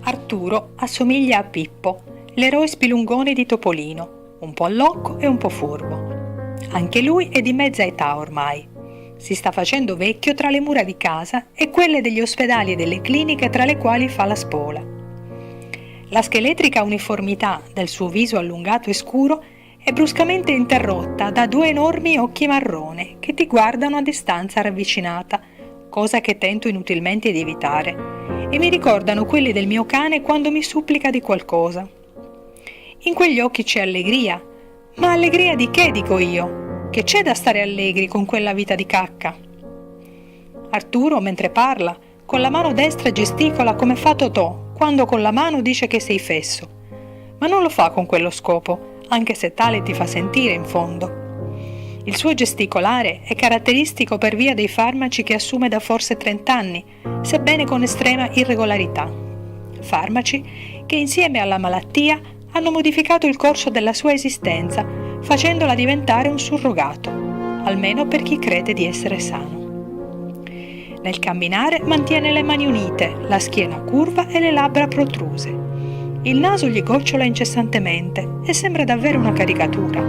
Arturo assomiglia a Pippo, l'eroe spilungone di Topolino, un po' allocco e un po' furbo. Anche lui è di mezza età ormai. Si sta facendo vecchio tra le mura di casa e quelle degli ospedali e delle cliniche tra le quali fa la spola. La scheletrica uniformità del suo viso allungato e scuro è bruscamente interrotta da due enormi occhi marrone che ti guardano a distanza ravvicinata, cosa che tento inutilmente di evitare, e mi ricordano quelli del mio cane quando mi supplica di qualcosa. In quegli occhi c'è allegria, ma allegria di che, dico io? Che c'è da stare allegri con quella vita di cacca? Arturo, mentre parla, con la mano destra gesticola come fa Totò quando con la mano dice che sei fesso, ma non lo fa con quello scopo, anche se tale ti fa sentire in fondo. Il suo gesticolare è caratteristico per via dei farmaci che assume da forse 30 anni, sebbene con estrema irregolarità. Farmaci che insieme alla malattia hanno modificato il corso della sua esistenza, facendola diventare un surrogato, almeno per chi crede di essere sano. Nel camminare mantiene le mani unite, la schiena curva e le labbra protruse. Il naso gli gocciola incessantemente e sembra davvero una caricatura.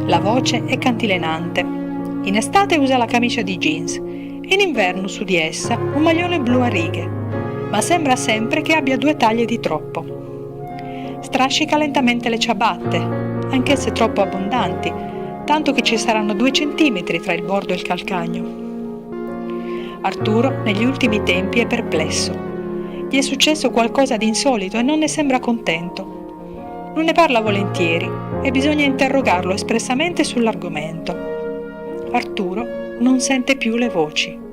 La voce è cantilenante. In estate usa la camicia di jeans e in inverno su di essa un maglione blu a righe, ma sembra sempre che abbia 2 taglie di troppo. Strascica lentamente le ciabatte, anche se troppo abbondanti, tanto che ci saranno 2 centimetri tra il bordo e il calcagno. Arturo negli ultimi tempi è perplesso. Gli è successo qualcosa di insolito e non ne sembra contento. Non ne parla volentieri e bisogna interrogarlo espressamente sull'argomento. Arturo non sente più le voci.